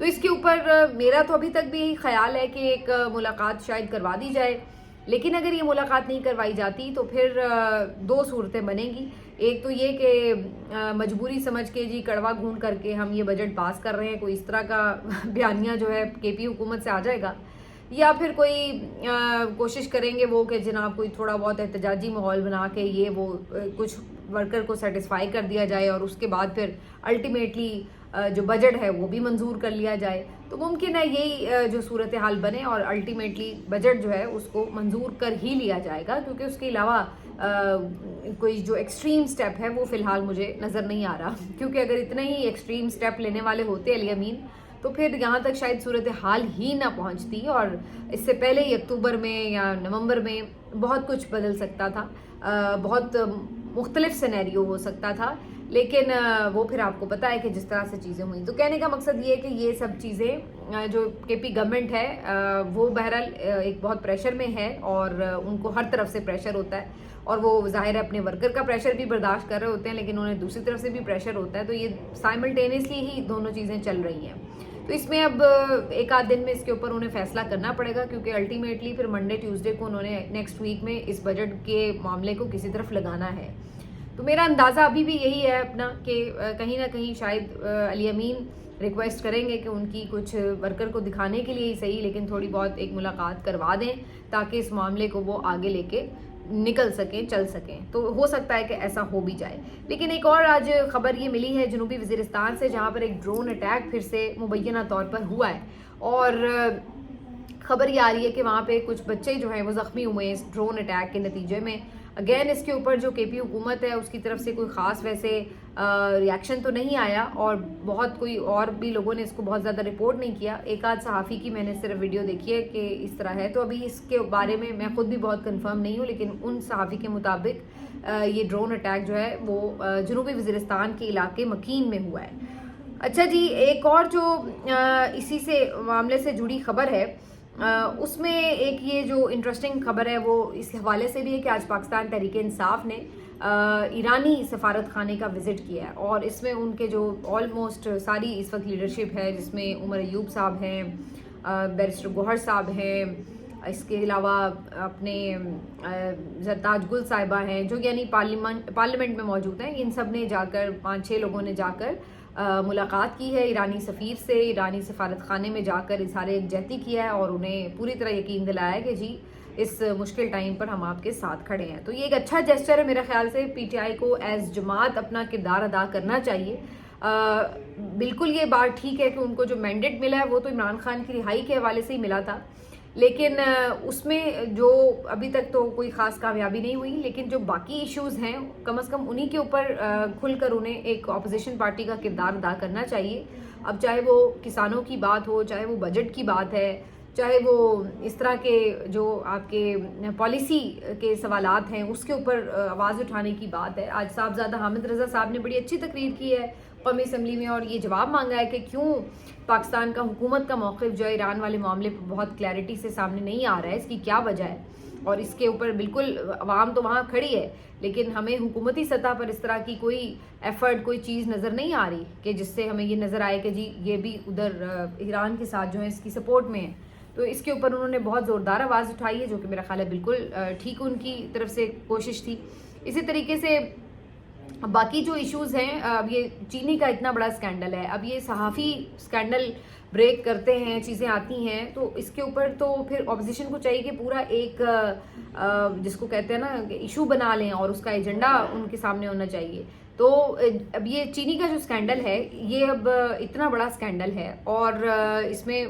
تو اس کے اوپر میرا تو ابھی تک بھی خیال ہے کہ ایک ملاقات شاید کروا دی جائے، لیکن اگر یہ ملاقات نہیں کروائی جاتی تو پھر دو صورتیں بنیں گی. ایک تو یہ کہ مجبوری سمجھ کے جی کڑوا گھونڈ کر کے ہم یہ بجٹ پاس کر رہے ہیں، کوئی اس طرح کا بیانیہ جو ہے کے پی حکومت سے آ جائے گا، یا پھر کوئی کوشش کریں گے وہ کہ جناب کوئی تھوڑا بہت احتجاجی ماحول بنا کے یہ وہ کچھ ورکر کو سیٹسفائی کر دیا جائے اور اس کے بعد پھر الٹیمیٹلی جو بجٹ ہے وہ بھی منظور کر لیا جائے. تو ممکن ہے یہی جو صورتحال بنے اور الٹیمیٹلی بجٹ جو ہے اس کو منظور کر ہی لیا جائے گا، کیونکہ اس کے علاوہ کوئی جو ایکسٹریم سٹیپ ہے وہ فی الحال مجھے نظر نہیں آ رہا. کیونکہ اگر اتنے ہی ایکسٹریم سٹیپ لینے والے ہوتے علی امین تو پھر یہاں تک شاید صورتحال ہی نہ پہنچتی، اور اس سے پہلے ہی اکتوبر میں یا نومبر میں بہت کچھ بدل سکتا تھا، بہت مختلف سینیریو ہو سکتا تھا. لیکن وہ پھر آپ کو پتہ ہے کہ جس طرح سے چیزیں ہوئیں. تو کہنے کا مقصد یہ ہے کہ یہ سب چیزیں جو کے پی گورنمنٹ ہے وہ بہرحال ایک بہت پریشر میں ہے، اور ان کو ہر طرف سے پریشر ہوتا ہے، اور وہ ظاہر ہے اپنے ورکر کا پریشر بھی برداشت کر رہے ہوتے ہیں، لیکن انہیں دوسری طرف سے بھی پریشر ہوتا ہے. تو یہ سائملٹینیسلی ہی دونوں چیزیں چل رہی ہیں. تو اس میں اب ایک آدھ دن میں اس کے اوپر انہیں فیصلہ کرنا پڑے گا، کیونکہ الٹیمیٹلی پھر منڈے ٹیوزڈے کو انہوں نے نیکسٹ ویک میں اس بجٹ کے معاملے کو کسی طرف لگانا ہے. تو میرا اندازہ ابھی بھی یہی ہے اپنا کہ کہیں نہ کہیں شاید علی امین ریکویسٹ کریں گے کہ ان کی کچھ ورکر کو دکھانے کے لیے ہی صحیح لیکن تھوڑی بہت ایک ملاقات کروا دیں تاکہ اس معاملے کو وہ آگے لے کے نکل سکیں، چل سکیں. تو ہو سکتا ہے کہ ایسا ہو بھی جائے. لیکن ایک اور آج خبر یہ ملی ہے جنوبی وزیرستان سے، جہاں پر ایک ڈرون اٹیک پھر سے مبینہ طور پر ہوا ہے، اور خبر یہ آ رہی ہے کہ وہاں پہ کچھ بچے جو ہیں وہ زخمی ہوئے ہیں اس ڈرون اٹیک کے نتیجے میں. اگین اس کے اوپر جو کے پی حکومت ہے اس کی طرف سے کوئی خاص ویسے ریاکشن تو نہیں آیا، اور بہت کوئی اور بھی لوگوں نے اس کو بہت زیادہ رپورٹ نہیں کیا. ایک آدھ صحافی کی میں نے صرف ویڈیو دیکھی ہے کہ اس طرح ہے. تو ابھی اس کے بارے میں خود بھی بہت کنفرم نہیں ہوں، لیکن ان صحافی کے مطابق یہ ڈرون اٹیک جو ہے وہ جنوبی وزیرستان کے علاقے مکین میں ہوا ہے. اچھا جی، ایک اور جو اسی سے معاملے سے جڑی خبر ہے اس میں ایک یہ جو انٹرسٹنگ خبر ہے وہ اس حوالے سے بھی ہے کہ آج پاکستان تحریک انصاف نے ایرانی سفارت خانے کا وزٹ کیا ہے، اور اس میں ان کے جو آلموسٹ ساری اس وقت لیڈرشپ ہے، جس میں عمر ایوب صاحب ہیں، بیرسٹر گوہر صاحب ہیں، اس کے علاوہ اپنے زرتاج گل صاحبہ ہیں جو یعنی پارلیمنٹ میں موجود ہیں. ان سب نے جا کر 5-6 لوگوں نے جا کر ملاقات کی ہے ایرانی سفیر سے، ایرانی سفارت خانے میں جا کر اظہار یکجہتی کیا ہے اور انہیں پوری طرح یقین دلایا ہے کہ جی اس مشکل ٹائم پر ہم آپ کے ساتھ کھڑے ہیں. تو یہ ایک اچھا جیسچر ہے میرے خیال سے. پی ٹی آئی کو ایز جماعت اپنا کردار ادا کرنا چاہیے. بالکل یہ بات ٹھیک ہے کہ ان کو جو مینڈیٹ ملا ہے وہ تو عمران خان کی رہائی کے حوالے سے ہی ملا تھا، لیکن اس میں جو ابھی تک تو کوئی خاص کامیابی نہیں ہوئی. لیکن جو باقی ایشوز ہیں کم از کم انہی کے اوپر کھل کر انہیں ایک اپوزیشن پارٹی کا کردار ادا کرنا چاہیے. اب چاہے وہ کسانوں کی بات ہو، چاہے وہ بجٹ کی بات ہے، چاہے وہ اس طرح کے جو آپ کے پالیسی کے سوالات ہیں اس کے اوپر آواز اٹھانے کی بات ہے. آج صاحبزادہ حامد رضا صاحب نے بڑی اچھی تقریر کی ہے قومی اسمبلی میں، اور یہ جواب مانگا ہے کہ کیوں پاکستان کا حکومت کا موقف جو ہے ایران والے معاملے پر بہت کلیئرٹی سے سامنے نہیں آ رہا ہے، اس کی کیا وجہ ہے. اور اس کے اوپر بالکل عوام تو وہاں کھڑی ہے، لیکن ہمیں حکومتی سطح پر اس طرح کی کوئی ایفرٹ، کوئی چیز نظر نہیں آ رہی کہ جس سے ہمیں یہ نظر آئے کہ جی یہ بھی ادھر ایران کے ساتھ جو ہے اس کی سپورٹ میں ہے. تو اس کے اوپر انہوں نے بہت زوردار آواز اٹھائی ہے، جو کہ میرا خیال ہے بالکل ٹھیک ان کی طرف سے کوشش تھی. اسی طریقے سے باقی جو ایشوز ہیں، اب یہ چینی کا اتنا بڑا سکینڈل ہے، اب یہ صحافی سکینڈل بریک کرتے ہیں، چیزیں آتی ہیں، تو اس کے اوپر تو پھر اپوزیشن کو چاہیے کہ پورا ایک جس کو کہتے ہیں نا ایشو بنا لیں اور اس کا ایجنڈا ان کے سامنے ہونا چاہیے. تو اب یہ چینی کا جو سکینڈل ہے یہ اب اتنا بڑا سکینڈل ہے، اور اس میں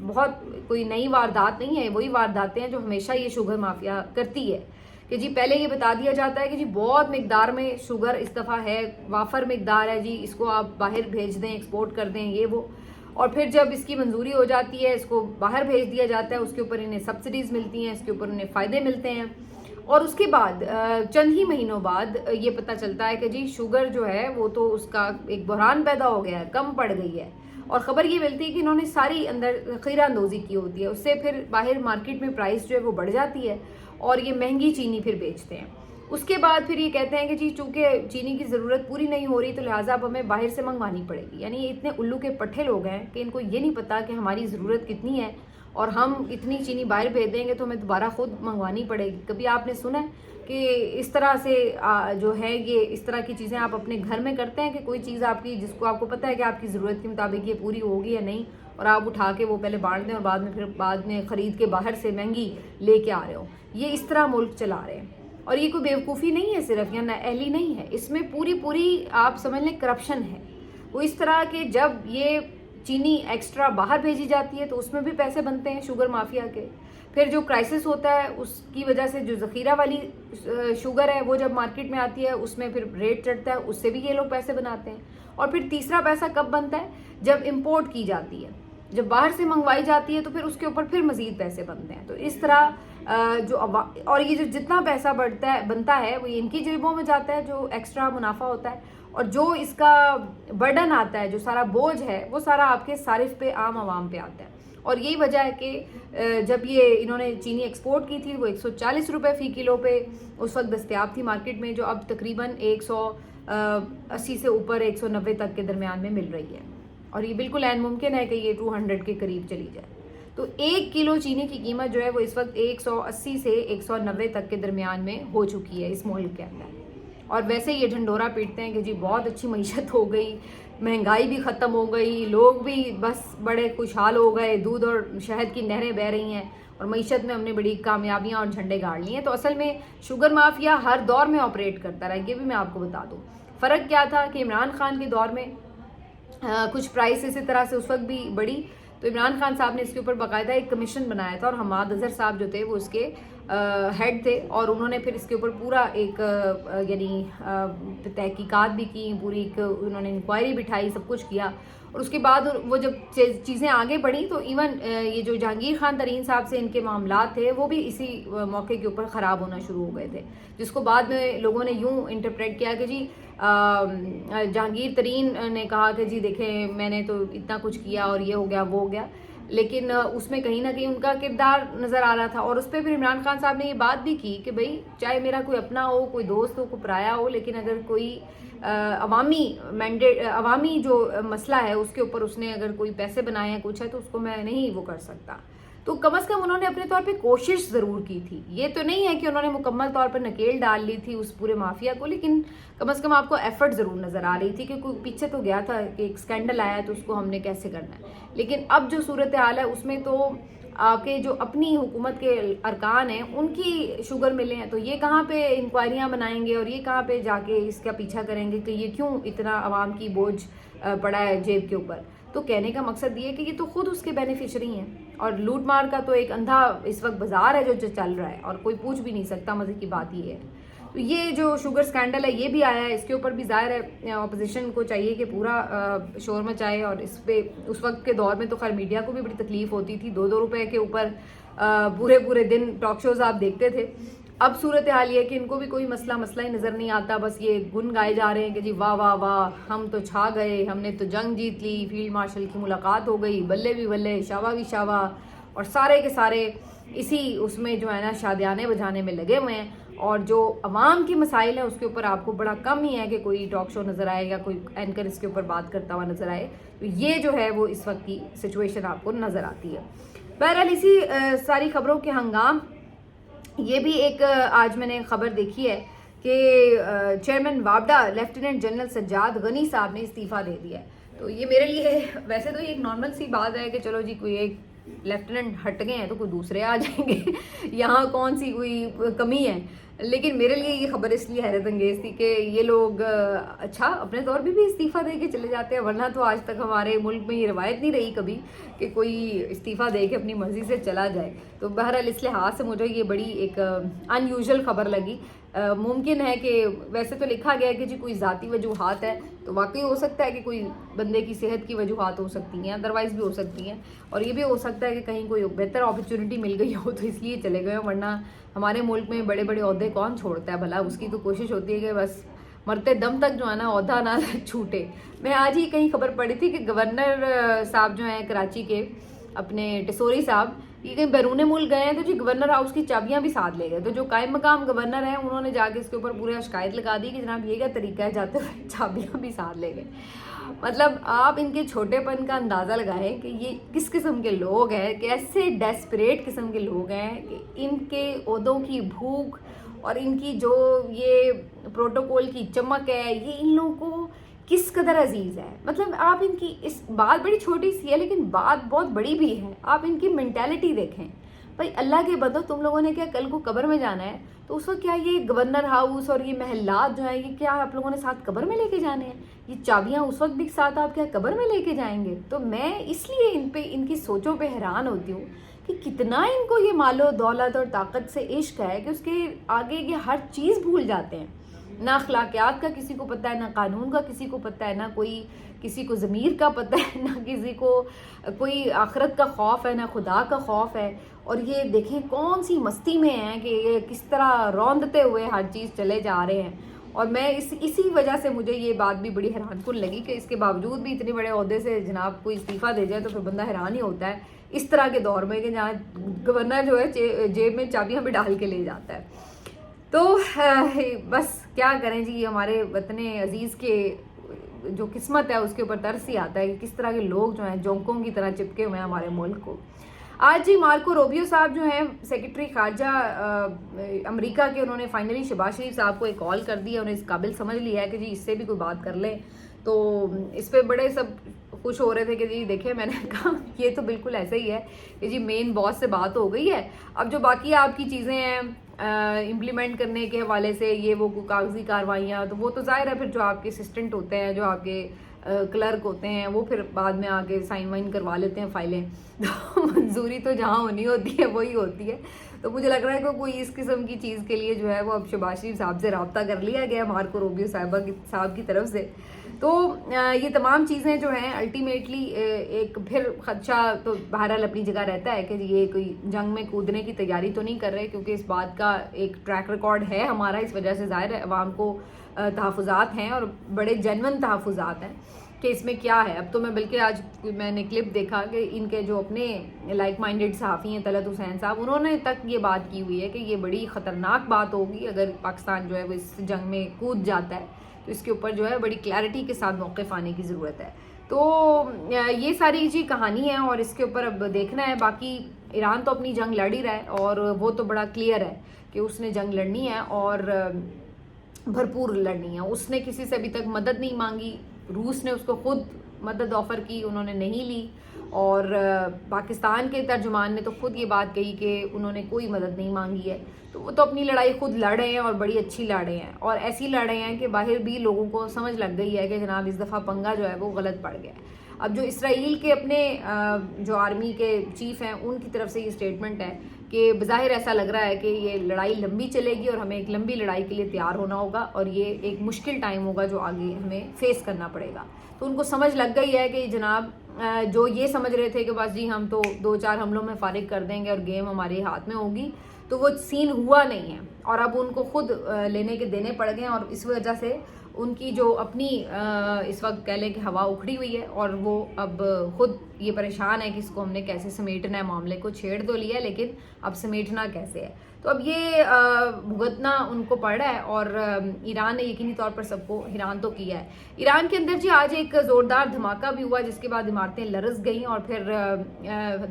بہت کوئی نئی واردات نہیں ہے، وہی وارداتیں ہیں جو ہمیشہ یہ شوگر مافیا کرتی ہے کہ جی پہلے یہ بتا دیا جاتا ہے کہ جی بہت مقدار میں شوگر اس دفعہ ہے، وافر مقدار ہے، جی اس کو آپ باہر بھیج دیں، ایکسپورٹ کر دیں، یہ وہ. اور پھر جب اس کی منظوری ہو جاتی ہے، اس کو باہر بھیج دیا جاتا ہے، اس کے اوپر انہیں سبسڈیز ملتی ہیں، اس کے اوپر انہیں فائدے ملتے ہیں، اور اس کے بعد چند ہی مہینوں بعد یہ پتہ چلتا ہے کہ جی شوگر جو ہے وہ تو اس کا ایک بحران پیدا ہو گیا ہے، کم پڑ گئی ہے. اور خبر یہ ملتی ہے کہ انہوں نے ساری اندر خیرہ اندوزی کی ہوتی ہے، اس سے پھر باہر مارکیٹ میں پرائس جو ہے وہ بڑھ جاتی ہے اور یہ مہنگی چینی پھر بیچتے ہیں. اس کے بعد پھر یہ کہتے ہیں کہ جی چونکہ چینی کی ضرورت پوری نہیں ہو رہی تو لہٰذا اب ہمیں باہر سے منگوانی پڑے گی. یعنی یہ اتنے الو کے پٹھے لوگ ہیں کہ ان کو یہ نہیں پتا کہ ہماری ضرورت کتنی ہے اور ہم اتنی چینی باہر بھیج دیں گے تو ہمیں دوبارہ خود منگوانی پڑے گی. کبھی آپ نے سنا ہے کہ اس طرح سے جو ہے یہ اس طرح کی چیزیں آپ اپنے گھر میں کرتے ہیں کہ کوئی چیز آپ کی جس کو آپ کو پتہ ہے کہ آپ کی ضرورت کے مطابق یہ پوری ہوگی یا نہیں اور آپ اٹھا کے وہ پہلے بانٹ دیں اور بعد میں خرید کے باہر سے مہنگی لے کے آ رہے ہو. یہ اس طرح ملک چلا رہے ہیں اور یہ کوئی بیوقوفی نہیں ہے صرف یا نااہلی نہیں ہے, اس میں پوری آپ سمجھ لیں کرپشن ہے. وہ اس طرح کہ جب یہ چینی ایکسٹرا باہر بھیجی جاتی ہے تو اس میں بھی پیسے بنتے ہیں شوگر مافیا کے. پھر جو کرائسس ہوتا ہے اس کی وجہ سے جو ذخیرہ والی شوگر ہے وہ جب مارکیٹ میں آتی ہے اس میں پھر ریٹ چڑھتا ہے, اس سے بھی یہ لوگ پیسے بناتے ہیں. اور پھر تیسرا پیسہ کب بنتا ہے جب امپورٹ کی جاتی ہے, جب باہر سے منگوائی جاتی ہے تو پھر اس کے اوپر پھر مزید پیسے بنتے ہیں. تو اس طرح اور یہ جو جتنا پیسہ بنتا ہے وہ ان کی جیبوں میں جاتا ہے جو ایکسٹرا منافع ہوتا ہے, اور جو اس کا برڈن آتا ہے جو سارا بوجھ ہے وہ سارا آپ کے صارف پہ عام عوام پہ آتا ہے. اور یہی وجہ ہے کہ جب یہ انہوں نے چینی ایکسپورٹ کی تھی وہ 140 روپے فی کلو پہ اس وقت دستیاب تھی مارکیٹ میں, جو اب تقریباً 180 سے اوپر 190 تک کے درمیان میں مل رہی ہے. اور یہ بالکل عین ممکن ہے کہ یہ 200 کے قریب چلی جائے. تو 1 کلو چینی کی قیمت جو ہے وہ اس وقت 180 سے 190 تک کے درمیان میں ہو چکی ہے اس ملک کے اندر. اور ویسے یہ ڈھنڈورا پیٹتے ہیں کہ جی بہت اچھی معیشت ہو گئی, مہنگائی بھی ختم ہو گئی, لوگ بھی بس بڑے خوشحال ہو گئے, دودھ اور شہد کی نہریں بہہ رہی ہیں اور معیشت میں ہم نے بڑی کامیابیاں اور جھنڈے گاڑ لیے ہیں. تو اصل میں شوگر مافیا ہر دور میں آپریٹ کرتا رہا, یہ بھی میں آپ کو بتا دوں. فرق کیا تھا کہ عمران خان کے دور میں کچھ پرائس اسی طرح سے اس وقت بھی بڑی, تو عمران خان صاحب نے اس کے اوپر باقاعدہ ایک کمیشن بنایا تھا اور حماد اظہر صاحب جو تھے وہ اس کے ہیڈ تھے, اور انہوں نے پھر اس کے اوپر پورا ایک یعنی تحقیقات بھی کی, پوری ایک انہوں نے انکوائری بٹھائی, سب کچھ کیا. اور اس کے بعد وہ جب چیزیں آگے بڑھیں تو ایون یہ جو جہانگیر خان ترین صاحب سے ان کے معاملات تھے وہ بھی اسی موقع کے اوپر خراب ہونا شروع ہو گئے تھے, جس کو بعد میں لوگوں نے یوں انٹرپریٹ کیا کہ جی جہانگیر ترین نے کہا کہ جی دیکھیں میں نے تو اتنا کچھ کیا اور یہ ہو گیا وہ ہو گیا, لیکن اس میں کہیں نہ کہیں ان کا کردار نظر آ رہا تھا. اور اس پہ پھر عمران خان صاحب نے یہ بات بھی کی کہ بھئی چاہے میرا کوئی اپنا ہو, کوئی دوست ہو, کوئی پرایا ہو, لیکن اگر کوئی عوامی جو مسئلہ ہے اس کے اوپر اس نے اگر کوئی پیسے بنائے ہیں کچھ ہے تو اس کو میں نہیں وہ کر سکتا. تو کم از کم انہوں نے اپنے طور پہ کوشش ضرور کی تھی. یہ تو نہیں ہے کہ انہوں نے مکمل طور پر نکیل ڈال لی تھی اس پورے مافیا کو, لیکن کم از کم آپ کو ایفرٹ ضرور نظر آ رہی تھی کہ کوئی پیچھے تو گیا تھا کہ ایک سکینڈل آیا تو اس کو ہم نے کیسے کرنا ہے. لیکن اب جو صورتحال ہے اس میں تو آپ کے جو اپنی حکومت کے ارکان ہیں ان کی شوگر ملیں ہیں, تو یہ کہاں پہ انکوائریاں بنائیں گے اور یہ کہاں پہ جا کے اس کا پیچھا کریں گے کہ یہ کیوں اتنا عوام کی بوجھ پڑا ہے جیب کے اوپر. تو کہنے کا مقصد یہ ہے کہ یہ تو خود اس کے بینیفیشری ہیں, اور لوٹ مار کا تو ایک اندھا اس وقت بازار ہے جو چل رہا ہے اور کوئی پوچھ بھی نہیں سکتا. مزے کی بات یہ ہے. تو یہ جو شوگر سکینڈل ہے یہ بھی آیا ہے, اس کے اوپر بھی ظاہر ہے اپوزیشن کو چاہیے کہ پورا شور مچائے, اور اس پہ اس وقت کے دور میں تو خیر میڈیا کو بھی بڑی تکلیف ہوتی تھی, 2-2 روپے کے اوپر پورے دن ٹاک شوز آپ دیکھتے تھے. اب صورتحال یہ کہ ان کو بھی کوئی مسئلہ ہی نظر نہیں آتا, بس یہ گن گائے جا رہے ہیں کہ جی واہ واہ واہ ہم تو چھا گئے, ہم نے تو جنگ جیت لی, فیلڈ مارشل کی ملاقات ہو گئی, بلے بھی بلے شابہ بھی شابہ, اور سارے کے سارے اسی اس میں جو ہے نا شادیانے بجانے میں لگے ہوئے ہیں. اور جو عوام کی مسائل ہیں اس کے اوپر آپ کو بڑا کم ہی ہے کہ کوئی ٹاک شو نظر آئے یا کوئی اینکر اس کے اوپر بات کرتا ہوا نظر آئے. تو یہ جو ہے وہ اس وقت کی سچویشن آپ کو نظر آتی ہے. بہرحال اسی ساری خبروں کے ہنگام یہ بھی ایک آج میں نے خبر دیکھی ہے کہ چیئرمین وابڈا لیفٹیننٹ جنرل سجاد غنی صاحب نے استعفیٰ دے دیا ہے. تو یہ میرے لیے ویسے تو یہ ایک نارمل سی بات ہے کہ چلو جی کوئی ایک لیفٹیننٹ ہٹ گئے ہیں تو کوئی دوسرے آ جائیں گے, یہاں کون سی کوئی کمی ہے. لیکن میرے لیے یہ خبر اس لیے حیرت انگیز تھی کہ یہ لوگ اچھا اپنے طور بھی استعفیٰ دے کے چلے جاتے ہیں, ورنہ تو آج تک ہمارے ملک میں یہ روایت نہیں رہی کبھی کہ کوئی استعفیٰ دے کے اپنی مرضی سے چلا جائے. تو بہرحال اس لحاظ سے مجھے یہ بڑی ایک ان یوزول خبر لگی. ممکن ہے کہ ویسے تو لکھا گیا ہے کہ جی کوئی ذاتی وجوہات ہے, تو واقعی ہو سکتا ہے کہ کوئی بندے کی صحت کی وجوہات ہو سکتی ہیں, ادروائز بھی ہو سکتی ہیں, اور یہ بھی ہو سکتا ہے کہ کہیں کوئی بہتر اپرچونٹی مل گئی ہو تو اس لیے چلے گئے ہو. ورنہ ہمارے ملک میں بڑے بڑے عہدے کون چھوڑتا ہے بھلا, اس کی تو کوشش ہوتی ہے کہ بس مرتے دم تک جو ہے نا عہدہ نہ چھوٹے. میں آج ہی کہیں خبر پڑھی تھی کہ گورنر صاحب جو ہیں کراچی کے اپنے ٹسوری صاحب یہ کہیں بیرون ملک گئے ہیں تو جی گورنر ہاؤس کی چابیاں بھی ساتھ لے گئے. تو جو قائم مقام گورنر ہیں انہوں نے جا کے اس کے اوپر پورا شکایت لگا دی کہ جناب یہ کیا طریقہ ہے, جاتے ہوئے چابیاں بھی ساتھ لے گئے. مطلب آپ ان کے چھوٹے پن کا اندازہ لگائیں کہ یہ کس قسم کے لوگ ہیں, کیسے ڈیسپریٹ قسم کے لوگ ہیں کہ ان کے عہدوں کی بھوک اور ان کی جو یہ پروٹوکول کی چمک ہے یہ ان لوگوں کو کس قدر عزیز ہے. مطلب آپ ان کی اس بات بڑی چھوٹی سی ہے لیکن بات بہت بڑی بھی ہے. آپ ان کی مینٹیلٹی دیکھیں بھائی, اللہ کے بدو تم لوگوں نے کیا کل کو قبر میں جانا ہے تو اس وقت کیا یہ گورنر ہاؤس اور یہ محلات جو ہیں یہ کیا آپ لوگوں نے ساتھ قبر میں لے کے جانے ہیں؟ یہ چابیاں اس وقت بھی ساتھ آپ کیا قبر میں لے کے جائیں گے؟ تو میں اس لیے ان کی سوچوں پہ حیران ہوتی ہوں کہ کتنا ان کو یہ مال و دولت اور طاقت سے عشق ہے کہ اس کے آگے یہ ہر چیز بھول جاتے ہیں. نہ اخلاقیات کا کسی کو پتہ ہے, نہ قانون کا کسی کو پتہ ہے, نہ کوئی کسی کو ضمیر کا پتہ ہے, نہ کسی کو کوئی آخرت کا خوف ہے, نہ خدا کا خوف ہے. اور یہ دیکھیں کون سی مستی میں ہیں کہ یہ کس طرح روندتے ہوئے ہر چیز چلے جا رہے ہیں. اور میں اسی وجہ سے مجھے یہ بات بھی بڑی حیران کن لگی کہ اس کے باوجود بھی اتنے بڑے عہدے سے جناب کوئی استعفیٰ دے جائے تو پھر بندہ حیران ہی ہوتا ہے اس طرح کے دور میں کہ جہاں گورنر جو ہے جیب میں چابیاں بھی ڈال کے لے جاتا ہے. تو بس کیا کریں جی, ہمارے وطن عزیز کے جو قسمت ہے اس کے اوپر ترس ہی آتا ہے کہ کس طرح کے لوگ جو ہیں جونکوں کی طرح چپکے ہوئے ہیں ہمارے ملک کو. آج جی مارکو روبیو صاحب جو ہیں سیکرٹری خارجہ امریکہ کے, انہوں نے فائنلی شہباز شریف صاحب کو ایک کال کر دی ہے, انہیں اس قابل سمجھ لیا ہے کہ جی اس سے بھی کوئی بات کر لیں. تو اس پہ بڑے سب خوش ہو رہے تھے کہ جی دیکھیں, میں نے کہا یہ تو بالکل ایسا ہی ہے کہ جی مین باس سے بات ہو گئی ہے, اب جو باقی آپ کی چیزیں ہیں امپلیمنٹ کرنے کے حوالے سے یہ وہ کاغذی کاروائیاں تو وہ تو ظاہر ہے پھر جو آپ کے اسسٹنٹ ہوتے ہیں, جو آپ کے کلرک ہوتے ہیں وہ پھر بعد میں آ کے سائن وائن کروا لیتے ہیں فائلیں. تو منظوری تو جہاں ہونی ہوتی ہے وہی ہوتی ہے. تو مجھے لگ رہا ہے کہ کوئی اس قسم کی چیز کے لیے جو ہے وہ اب شہباز شریف صاحب سے رابطہ کر لیا گیا مارکو روبیو صاحب کی طرف سے. تو یہ تمام چیزیں جو ہیں الٹیمیٹلی ایک پھر خدشہ تو بہرحال اپنی جگہ رہتا ہے کہ یہ کوئی جنگ میں کودنے کی تیاری تو نہیں کر رہے, کیونکہ اس بات کا ایک ٹریک ریکارڈ ہے ہمارا, اس وجہ سے ظاہر ہے عوام کو تحفظات ہیں اور بڑے جینون تحفظات ہیں کہ اس میں کیا ہے. اب تو میں بلکہ آج میں نے کلپ دیکھا کہ ان کے جو اپنے لائک مائنڈڈ صحافی ہیں طلعت حسین صاحب, انہوں نے تک یہ بات کی ہوئی ہے کہ یہ بڑی خطرناک بات ہوگی اگر پاکستان جو ہے وہ اس جنگ میں کود جاتا ہے, تو اس کے اوپر جو ہے بڑی کلیئرٹی کے ساتھ موقف آنے کی ضرورت ہے. تو یہ ساری جی کہانی ہے اور اس کے اوپر اب دیکھنا ہے. باقی ایران تو اپنی جنگ لڑ ہی رہا ہے اور وہ تو بڑا کلیئر ہے کہ اس نے جنگ لڑنی ہے اور بھرپور لڑنی ہے. اس نے کسی سے ابھی تک مدد نہیں مانگی, روس نے اس کو خود مدد آفر کی, انہوں نے نہیں لی, اور پاکستان کے ترجمان نے تو خود یہ بات کہی کہ انہوں نے کوئی مدد نہیں مانگی ہے. تو وہ تو اپنی لڑائی خود لڑ رہے ہیں اور بڑی اچھی لڑ رہے ہیں, اور ایسی لڑ رہے ہیں کہ باہر بھی لوگوں کو سمجھ لگ گئی ہے کہ جناب اس دفعہ پنگا جو ہے وہ غلط پڑ گیا ہے. اب جو اسرائیل کے اپنے جو آرمی کے چیف ہیں ان کی طرف سے یہ اسٹیٹمنٹ ہے کہ بظاہر ایسا لگ رہا ہے کہ یہ لڑائی لمبی چلے گی اور ہمیں ایک لمبی لڑائی کے لیے تیار ہونا ہوگا, اور یہ ایک مشکل ٹائم ہوگا جو آگے ہمیں فیس کرنا پڑے گا. تو ان کو سمجھ لگ گئی ہے کہ جناب جو یہ سمجھ رہے تھے کہ بس جی ہم تو 2-4 حملوں میں فارغ کر دیں گے اور گیم ہمارے ہاتھ میں ہوگی, تو وہ سین ہوا نہیں ہے, اور اب ان کو خود لینے کے دینے پڑ گئے ہیں. اور اس وجہ سے ان کی جو اپنی اس وقت کہہ لیں کہ ہوا اکھڑی ہوئی ہے, اور وہ اب خود یہ پریشان ہے کہ اس کو ہم نے کیسے سمیٹنا ہے. معاملے کو چھیڑ تو لیا لیکن اب سمیٹنا کیسے ہے. تو اب یہ بھگتنا ان کو پڑ رہا ہے, اور ایران نے یقینی طور پر سب کو حیران تو کیا ہے. ایران کے اندر جی آج ایک زوردار دھماکہ بھی ہوا جس کے بعد عمارتیں لرز گئیں, اور پھر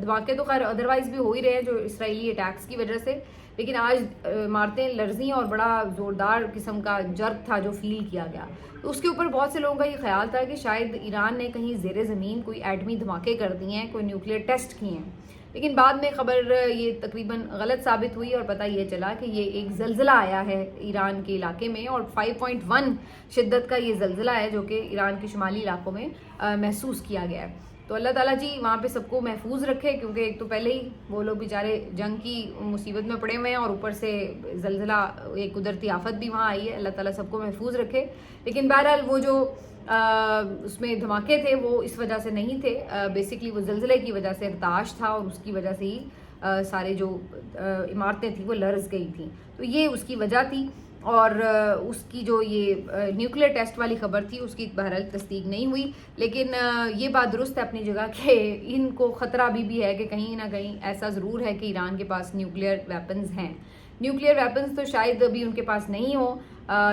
دھماکے تو خیر ادروائز بھی ہو ہی رہے ہیں جو اسرائیلی اٹیکس کی وجہ سے, لیکن آج عمارتیں لرزیں اور بڑا زوردار قسم کا جرگ تھا جو فیل کیا گیا. تو اس کے اوپر بہت سے لوگوں کا یہ خیال تھا کہ شاید ایران نے کہیں زیر زمین کوئی ایٹمی دھماکے کر دیے ہیں, کوئی نیوکلیئر ٹیسٹ کیے ہیں, لیکن بعد میں خبر یہ تقریباً غلط ثابت ہوئی اور پتہ یہ چلا کہ یہ ایک زلزلہ آیا ہے ایران کے علاقے میں, اور 5.1 شدت کا یہ زلزلہ ہے جو کہ ایران کے شمالی علاقوں میں محسوس کیا گیا ہے. تو اللہ تعالیٰ جی وہاں پہ سب کو محفوظ رکھے, کیونکہ ایک تو پہلے ہی وہ لوگ بیچارے جنگ کی مصیبت میں پڑے ہوئے ہیں اور اوپر سے زلزلہ, ایک قدرتی آفت بھی وہاں آئی ہے. اللہ تعالیٰ سب کو محفوظ رکھے. لیکن بہرحال وہ جو اس میں دھماکے تھے وہ اس وجہ سے نہیں تھے, بیسکلی وہ زلزلے کی وجہ سے ارتعاش تھا, اور اس کی وجہ سے ہی سارے جو عمارتیں تھیں وہ لرز گئی تھیں. تو یہ اس کی وجہ تھی. اور اس کی جو یہ نیوکلیئر ٹیسٹ والی خبر تھی اس کی بہرحال تصدیق نہیں ہوئی، لیکن یہ بات درست ہے اپنی جگہ کہ ان کو خطرہ ابھی بھی ہے کہ کہیں نہ کہیں ایسا ضرور ہے کہ ایران کے پاس نیوکلیئر ویپنز ہیں. نیوکلیئر ویپنز تو شاید ابھی ان کے پاس نہیں ہو،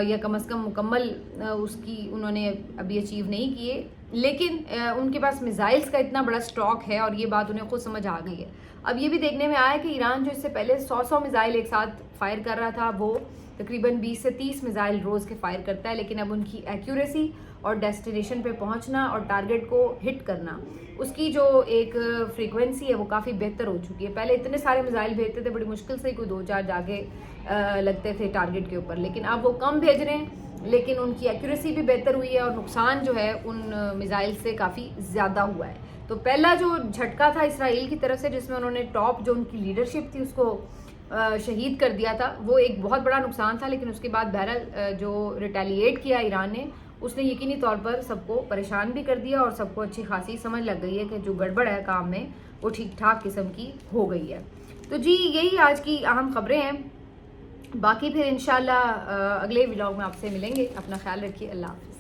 یا کم از کم مکمل اس کی انہوں نے ابھی اچیو نہیں کیے، لیکن ان کے پاس میزائلز کا اتنا بڑا اسٹاک ہے اور یہ بات انہیں خود سمجھ آ گئی ہے. اب یہ بھی دیکھنے میں آیا کہ ایران جو اس سے پہلے 100 میزائل ایک ساتھ فائر کر رہا تھا، وہ تقریباً 20 سے 30 میزائل روز کے فائر کرتا ہے، لیکن اب ان کی ایکیوریسی اور ڈیسٹینیشن پہ پہنچنا اور ٹارگٹ کو ہٹ کرنا، اس کی جو ایک فریکوینسی ہے وہ کافی بہتر ہو چکی ہے. پہلے اتنے سارے میزائل بھیجتے تھے، بڑی مشکل سے کوئی 2-4 جا کے لگتے تھے ٹارگٹ کے اوپر، لیکن اب وہ کم بھیج رہے ہیں، لیکن ان کی ایکیوریسی بھی بہتر ہوئی ہے اور نقصان جو ہے ان میزائل سے کافی زیادہ ہوا ہے. تو پہلا جو جھٹکا تھا اسرائیل کی طرف سے، جس میں انہوں نے ٹاپ جو ان کی لیڈرشپ تھی اس کو شہید کر دیا تھا، وہ ایک بہت بڑا نقصان تھا. لیکن اس کے بعد بہرحال جو ریٹیلیٹ کیا ایران نے، اس نے یقینی طور پر سب کو پریشان بھی کر دیا اور سب کو اچھی خاصی سمجھ لگ گئی ہے کہ جو گڑبڑ ہے کام میں وہ ٹھیک ٹھاک قسم کی ہو گئی ہے. تو جی یہی آج کی اہم خبریں ہیں. باقی پھر انشاءاللہ اگلے ولاگ میں آپ سے ملیں گے. اپنا خیال رکھیے. اللہ حافظ.